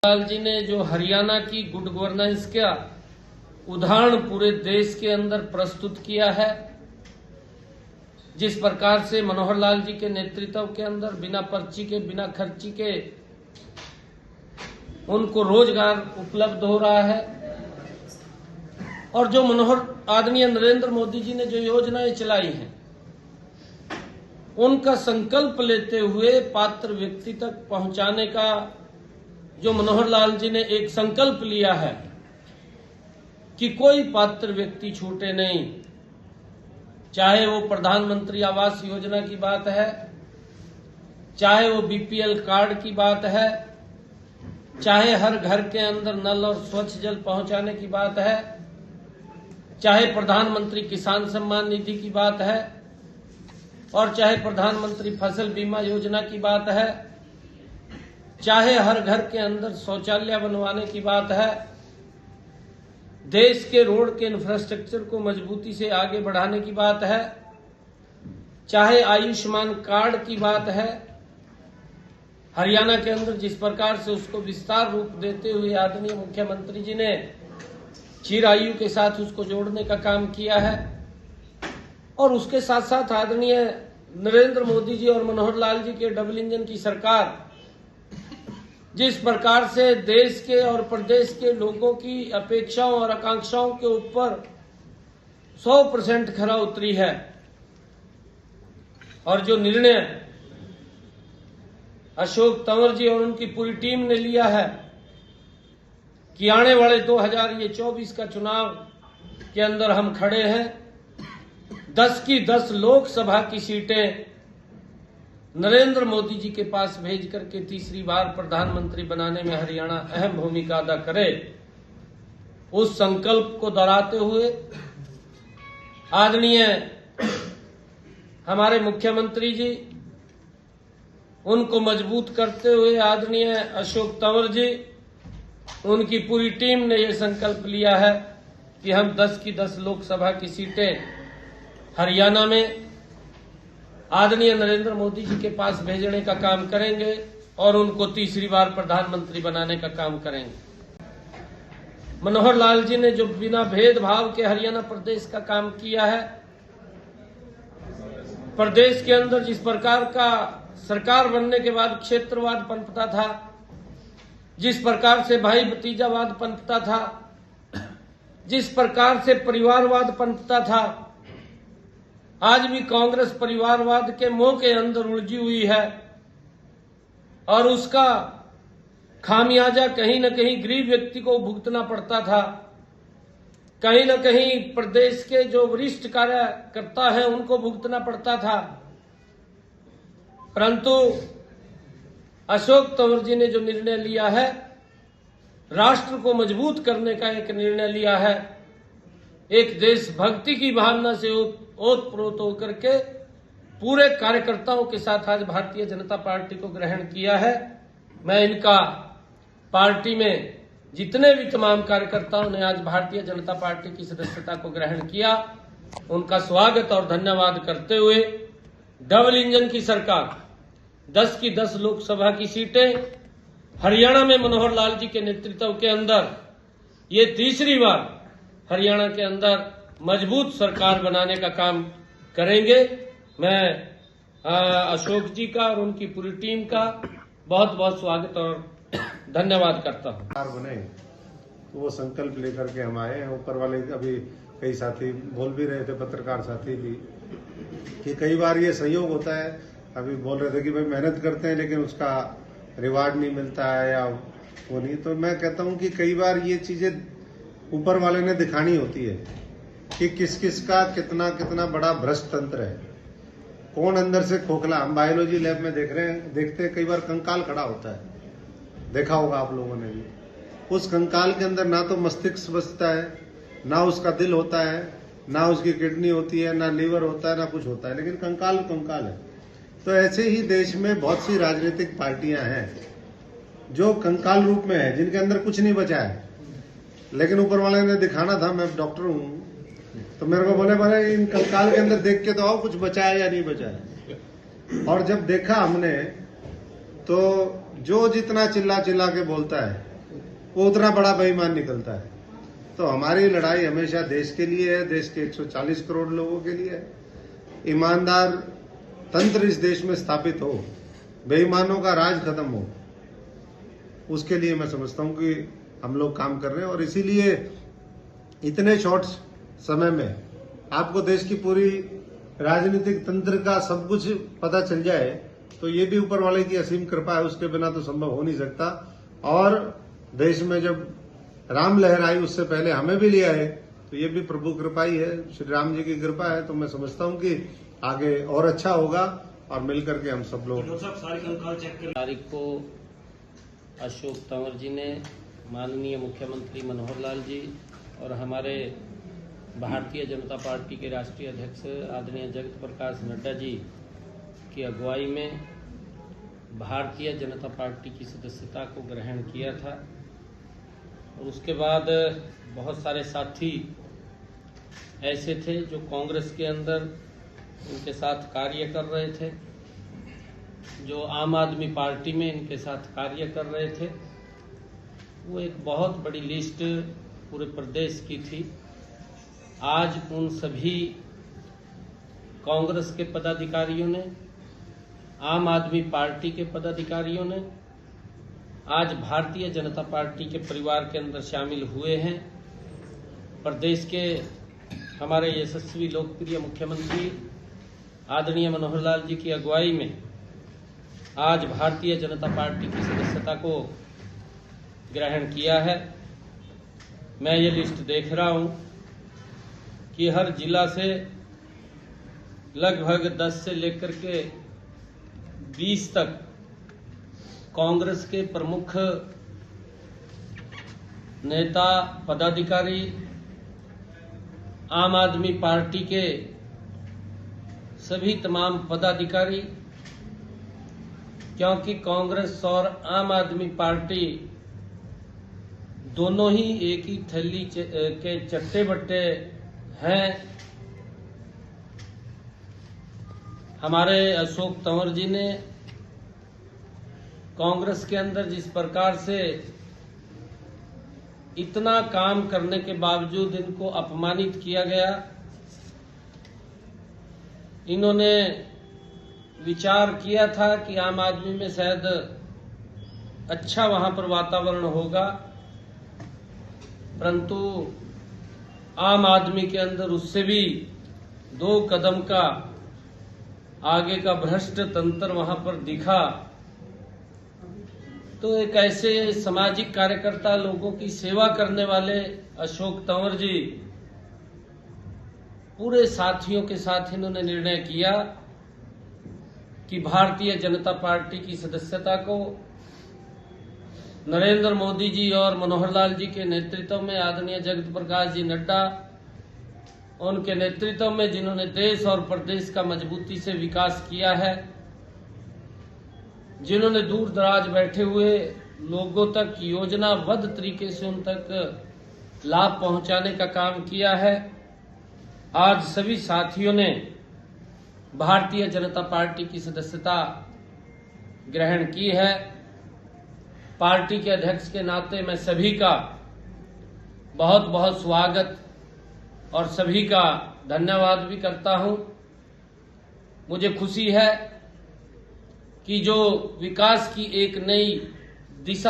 लाल जी ने जो हरियाणा की गुड गवर्नेंस का उदाहरण पूरे देश के अंदर प्रस्तुत किया है, जिस प्रकार से मनोहर लाल जी के नेतृत्व के अंदर बिना पर्ची के, बिना खर्ची के उनको रोजगार उपलब्ध हो रहा है, और जो मनोहर आदरणीय नरेंद्र मोदी जी ने जो योजनाएं चलाई हैं, उनका संकल्प लेते हुए पात्र व्यक्ति तक पहुंचाने का जो मनोहर लाल जी ने एक संकल्प लिया है कि कोई पात्र व्यक्ति छूटे नहीं, चाहे वो प्रधानमंत्री आवास योजना की बात है, चाहे वो बीपीएल कार्ड की बात है, चाहे हर घर के अंदर नल और स्वच्छ जल पहुंचाने की बात है, चाहे प्रधानमंत्री किसान सम्मान निधि की बात है, और चाहे प्रधानमंत्री फसल बीमा योजना की बात है, चाहे हर घर के अंदर शौचालय बनवाने की बात है, देश के रोड के इंफ्रास्ट्रक्चर को मजबूती से आगे बढ़ाने की बात है, चाहे आयुष्मान कार्ड की बात है, हरियाणा के अंदर जिस प्रकार से उसको विस्तार रूप देते हुए आदरणीय मुख्यमंत्री जी ने चिरायु के साथ उसको जोड़ने का काम किया है, और उसके साथ साथ आदरणीय नरेंद्र मोदी जी और मनोहर लाल जी के डबल इंजन की सरकार जिस प्रकार से देश के और प्रदेश के लोगों की अपेक्षाओं और आकांक्षाओं के ऊपर 100% खरा उतरी है, और जो निर्णय अशोक तंवर जी और उनकी पूरी टीम ने लिया है कि आने वाले 2024 का चुनाव के अंदर हम खड़े हैं, 10 की 10 लोकसभा की सीटें नरेंद्र मोदी जी के पास भेज करके तीसरी बार प्रधानमंत्री बनाने में हरियाणा अहम भूमिका अदा करे, उस संकल्प को दोहराते हुए आदरणीय हमारे मुख्यमंत्री जी, उनको मजबूत करते हुए आदरणीय अशोक तंवर जी, उनकी पूरी टीम ने यह संकल्प लिया है कि हम 10 की 10 लोकसभा की सीटें हरियाणा में आदरणीय नरेंद्र मोदी जी के पास भेजने का काम करेंगे और उनको तीसरी बार प्रधानमंत्री बनाने का काम करेंगे। मनोहर लाल जी ने जो बिना भेदभाव के हरियाणा प्रदेश का काम किया है, प्रदेश के अंदर जिस प्रकार का सरकार बनने के बाद क्षेत्रवाद पनपता था, जिस प्रकार से भाई भतीजावाद पनपता था, जिस प्रकार से परिवारवाद पनपता था, आज भी कांग्रेस परिवारवाद के मोह के अंदर उलझी हुई है, और उसका खामियाजा कहीं न कहीं गरीब व्यक्ति को भुगतना पड़ता था, कहीं न कहीं प्रदेश के जो वरिष्ठ कार्यकर्ता हैं उनको भुगतना पड़ता था। परंतु अशोक तंवर जी ने जो निर्णय लिया है, राष्ट्र को मजबूत करने का एक निर्णय लिया है, एक देशभक्ति की भावना से ओतप्रोत होकर के पूरे कार्यकर्ताओं के साथ आज भारतीय जनता पार्टी को ग्रहण किया है। मैं इनका पार्टी में जितने भी तमाम कार्यकर्ताओं ने आज भारतीय जनता पार्टी की सदस्यता को ग्रहण किया, उनका स्वागत और धन्यवाद करते हुए डबल इंजन की सरकार 10 की 10 लोकसभा की सीटें हरियाणा में मनोहर लाल जी के नेतृत्व के अंदर ये तीसरी बार हरियाणा के अंदर मजबूत सरकार बनाने का काम करेंगे। मैं अशोक जी का और उनकी पूरी टीम का बहुत बहुत स्वागत और धन्यवाद करता हूं। सरकार बने तो वो संकल्प लेकर के हम आए हैं। ऊपर वाले अभी कई साथी बोल भी रहे थे, पत्रकार साथी भी, कि कई बार ये संयोग होता है। अभी बोल रहे थे कि भाई मेहनत करते हैं लेकिन उसका रिवार्ड नहीं मिलता है या वो नहीं, तो मैं कहता हूं कि कई बार ये चीजें ऊपर वाले ने दिखानी होती है कि किस किस का कितना कितना बड़ा भ्रष्ट तंत्र है, कौन अंदर से खोखला। हम बायोलॉजी लैब में देखते हैं कई बार कंकाल खड़ा होता है, देखा होगा आप लोगों ने भी। उस कंकाल के अंदर ना तो मस्तिष्क बचता है, ना उसका दिल होता है, ना उसकी किडनी होती है, ना लीवर होता है, ना कुछ होता है, लेकिन कंकाल कंकाल है। तो ऐसे ही देश में बहुत सी राजनीतिक पार्टियां हैं जो कंकाल रूप में है, जिनके अंदर कुछ नहीं बचा है, लेकिन ऊपर वाले ने दिखाना था मैं डॉक्टर हूं, तो मेरे को बोले इन कंकाल के अंदर देख के तो आओ कुछ बचा है या नहीं बचा है। और जब देखा हमने तो जो जितना चिल्ला चिल्ला के बोलता है वो उतना बड़ा बेईमान निकलता है। तो हमारी लड़ाई हमेशा देश के लिए है, देश के 140 करोड़ लोगों के लिए है। ईमानदार तंत्र इस देश में स्थापित हो, बेईमानों का राज खत्म हो, उसके लिए मैं समझता हूं कि हम लोग काम कर रहे हैं। और इसीलिए इतने शॉर्ट समय में आपको देश की पूरी राजनीतिक तंत्र का सब कुछ पता चल जाए तो ये भी ऊपर वाले की असीम कृपा है, उसके बिना तो संभव हो नहीं सकता। और देश में जब राम लहर आई उससे पहले हमें भी लिया है, तो ये भी प्रभु कृपा ही है, श्री राम जी की कृपा है। तो मैं समझता हूं कि आगे और अच्छा होगा और मिलकर के हम सब लोग। तारीख को अशोक तंवर जी ने माननीय मुख्यमंत्री मनोहर लाल जी और हमारे भारतीय जनता पार्टी के राष्ट्रीय अध्यक्ष आदरणीय जगत प्रकाश नड्डा जी की अगुवाई में भारतीय जनता पार्टी की सदस्यता को ग्रहण किया था। और उसके बाद बहुत सारे साथी ऐसे थे जो कांग्रेस के अंदर इनके साथ कार्य कर रहे थे, जो आम आदमी पार्टी में इनके साथ कार्य कर रहे थे। वो एक बहुत बड़ी लिस्ट पूरे प्रदेश की थी। आज उन सभी कांग्रेस के पदाधिकारियों ने, आम आदमी पार्टी के पदाधिकारियों ने आज भारतीय जनता पार्टी के परिवार के अंदर शामिल हुए हैं। प्रदेश के हमारे यशस्वी लोकप्रिय मुख्यमंत्री आदरणीय मनोहर लाल जी की अगुवाई में आज भारतीय जनता पार्टी की सदस्यता को ग्रहण किया है। मैं ये लिस्ट देख रहा हूं कि हर जिला से लगभग 10 से लेकर के 20 तक कांग्रेस के प्रमुख नेता, पदाधिकारी, आम आदमी पार्टी के सभी तमाम पदाधिकारी, क्योंकि कांग्रेस और आम आदमी पार्टी दोनों ही एक ही थैली के चट्टे बट्टे हैं। हमारे अशोक तंवर जी ने कांग्रेस के अंदर जिस प्रकार से इतना काम करने के बावजूद इनको अपमानित किया गया, इन्होंने विचार किया था कि आम आदमी में शायद अच्छा वहां पर वातावरण होगा, परंतु आम आदमी के अंदर उससे भी 2 कदम का आगे का भ्रष्ट तंत्र वहां पर दिखा। तो एक ऐसे सामाजिक कार्यकर्ता, लोगों की सेवा करने वाले अशोक तंवर जी पूरे साथियों के साथ इन्होंने निर्णय किया कि भारतीय जनता पार्टी की सदस्यता को नरेंद्र मोदी जी और मनोहर लाल जी के नेतृत्व में, आदरणीय जगत प्रकाश जी नड्डा उनके नेतृत्व में, जिन्होंने देश और प्रदेश का मजबूती से विकास किया है, जिन्होंने दूर दराज बैठे हुए लोगों तक योजनाबद्ध तरीके से उन तक लाभ पहुंचाने का काम किया है। आज सभी साथियों ने भारतीय जनता पार्टी की सदस्यता ग्रहण की है। पार्टी के अध्यक्ष के नाते मैं सभी का बहुत बहुत स्वागत और सभी का धन्यवाद भी करता हूं। मुझे खुशी है कि जो विकास की एक नई दिशा